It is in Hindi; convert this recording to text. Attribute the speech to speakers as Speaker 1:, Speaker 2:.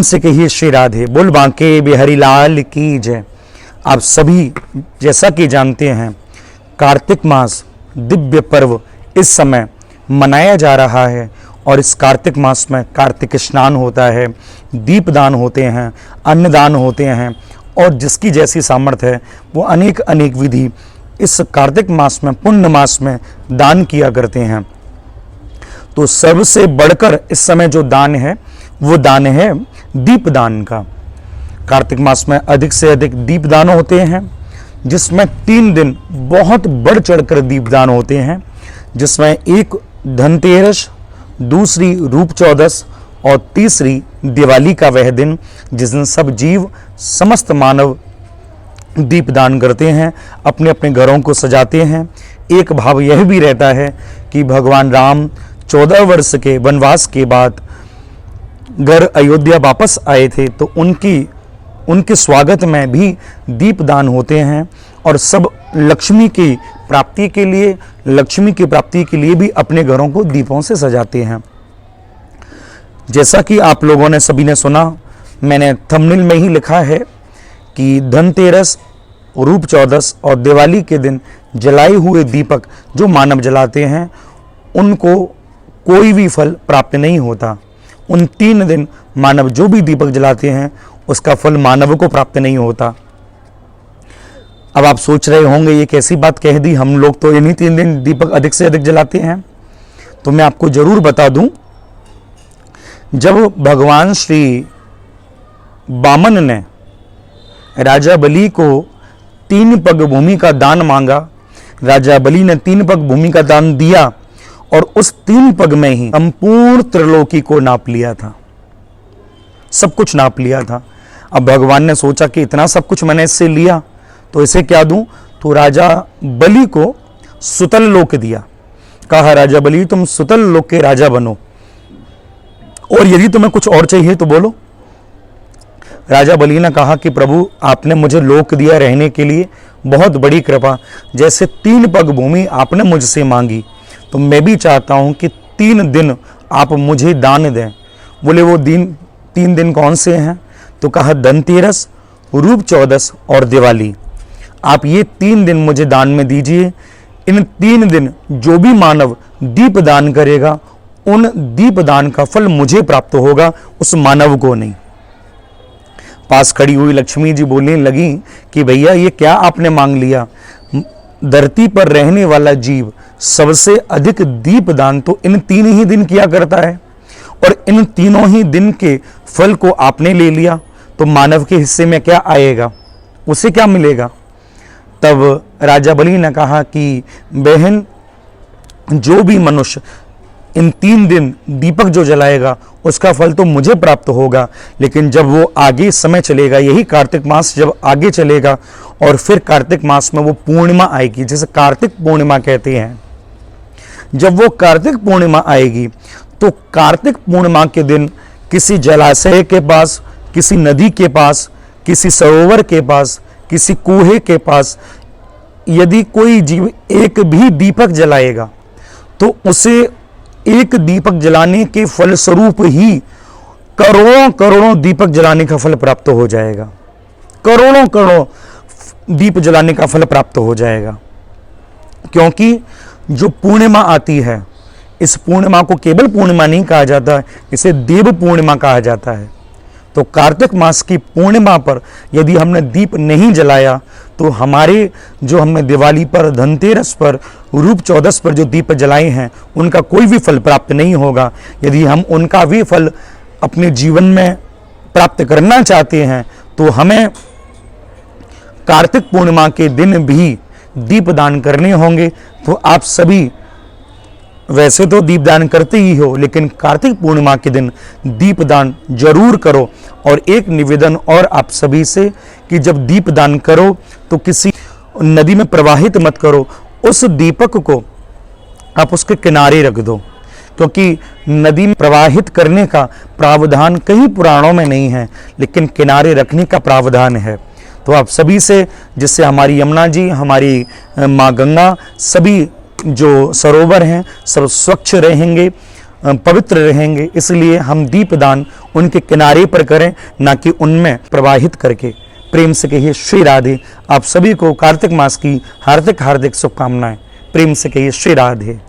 Speaker 1: से कहिए श्री राधे, बोल बांके बिहारी लाल की जय। आप सभी जैसा कि जानते हैं, कार्तिक मास दिव्य पर्व इस समय मनाया जा रहा है और इस कार्तिक मास में कार्तिक स्नान होता है, दीपदान होते हैं, अन्नदान होते हैं और जिसकी जैसी सामर्थ्य है वो अनेक अनेक विधि इस कार्तिक मास में, पुण्य मास में दान किया करते हैं। तो सबसे बढ़कर इस समय जो दान है वो दान है दीपदान का। कार्तिक मास में अधिक से अधिक दीपदान होते हैं, जिसमें 3 दिन बहुत बढ़ चढ़कर दीपदान होते हैं, जिसमें एक धनतेरस, दूसरी रूप चौदस और तीसरी दिवाली का वह दिन जिस दिन सब जीव, समस्त मानव दीपदान करते हैं, अपने अपने घरों को सजाते हैं। एक भाव यह भी रहता है कि भगवान राम 14 वर्ष के वनवास के बाद घर अयोध्या वापस आए थे, तो उनके स्वागत में भी दीपदान होते हैं और सब लक्ष्मी की प्राप्ति के लिए भी अपने घरों को दीपों से सजाते हैं। जैसा कि आप लोगों ने सभी ने सुना, मैंने थंबनेल में ही लिखा है कि धनतेरस, रूप चौदस और दिवाली के दिन जलाए हुए दीपक जो मानव जलाते हैं उनको कोई भी फल प्राप्त नहीं होता। उन 3 दिन मानव जो भी दीपक जलाते हैं उसका फल मानव को प्राप्त नहीं होता। अब आप सोच रहे होंगे ये कैसी बात कह दी, हम लोग तो इन्हीं 3 दिन दीपक अधिक से अधिक जलाते हैं। तो मैं आपको जरूर बता दूं, जब भगवान श्री वामन ने राजा बलि को 3 पग भूमि का दान मांगा, राजा बलि ने 3 पग भूमि का दान दिया और उस 3 पग में ही संपूर्ण त्रिलोकी को नाप लिया था, सब कुछ नाप लिया था। अब भगवान ने सोचा कि इतना सब कुछ मैंने इससे लिया तो इसे क्या दूं, तो राजा बलि को सुतल लोक दिया। कहा, राजा बलि तुम सुतल लोक के राजा बनो और यदि तुम्हें कुछ और चाहिए तो बोलो। राजा बलि ने कहा कि प्रभु आपने मुझे लोक दिया रहने के लिए, बहुत बड़ी कृपा। जैसे 3 पग भूमि आपने मुझसे मांगी तो मैं भी चाहता हूं कि 3 दिन आप मुझे दान दें। बोले वो 3 दिन कौन से हैं, तो कहा धनतेरस, रूप चौदस और दिवाली। आप ये 3 दिन मुझे दान में दीजिए। इन 3 दिन जो भी मानव दीप दान करेगा उन दीप दान का फल मुझे प्राप्त होगा, उस मानव को नहीं। पास खड़ी हुई लक्ष्मी जी बोलने लगी कि भैया ये क्या आपने मांग लिया, धरती पर रहने वाला जीव सबसे अधिक दीप दान तो इन 3 ही दिन किया करता है और इन तीनों ही दिन के फल को आपने ले लिया तो मानव के हिस्से में क्या आएगा, उसे क्या मिलेगा। तब राजा बलि ने कहा कि बहन, जो भी मनुष्य इन 3 दिन दीपक जो जलाएगा उसका फल तो मुझे प्राप्त होगा, लेकिन जब वो आगे समय चलेगा, यही कार्तिक मास जब आगे चलेगा और फिर कार्तिक मास में वो पूर्णिमा आएगी, जैसे कार्तिक पूर्णिमा कहते हैं, जब वो कार्तिक पूर्णिमा आएगी तो कार्तिक पूर्णिमा के दिन किसी जलाशय के पास, किसी नदी के पास, किसी सरोवर के पास, किसी कुएं के पास यदि कोई जीव एक भी दीपक जलाएगा तो उसे एक दीपक जलाने के फल स्वरूप ही करोड़ों करोड़ों दीपक जलाने का फल प्राप्त हो जाएगा, करोड़ों करोड़ों दीप जलाने का फल प्राप्त हो जाएगा। क्योंकि जो पूर्णिमा आती है, इस पूर्णिमा को केवल पूर्णिमा नहीं कहा जाता, इसे देव पूर्णिमा कहा जाता है। तो कार्तिक मास की पूर्णिमा पर यदि हमने दीप नहीं जलाया तो हमारे जो हमने दिवाली पर, धनतेरस पर, रूप चौदस पर जो दीप जलाए हैं उनका कोई भी फल प्राप्त नहीं होगा। यदि हम उनका भी फल अपने जीवन में प्राप्त करना चाहते हैं तो हमें कार्तिक पूर्णिमा के दिन भी दीपदान करने होंगे। तो आप सभी वैसे तो दीपदान करते ही हो, लेकिन कार्तिक पूर्णिमा के दिन दीपदान जरूर करो। और एक निवेदन और आप सभी से कि जब दीपदान करो तो किसी नदी में प्रवाहित मत करो, उस दीपक को आप उसके किनारे रख दो, क्योंकि नदी में प्रवाहित करने का प्रावधान कहीं पुराणों में नहीं है, लेकिन किनारे रखने का प्रावधान है। तो आप सभी से, जिससे हमारी यमुना जी, हमारी माँ गंगा, सभी जो सरोवर हैं सब स्वच्छ रहेंगे, पवित्र रहेंगे, इसलिए हम दीपदान उनके किनारे पर करें, ना कि उनमें प्रवाहित करके। प्रेम से कहिए श्री राधे। आप सभी को कार्तिक मास की हार्दिक हार्दिक शुभकामनाएं। प्रेम से कहिए श्री राधे।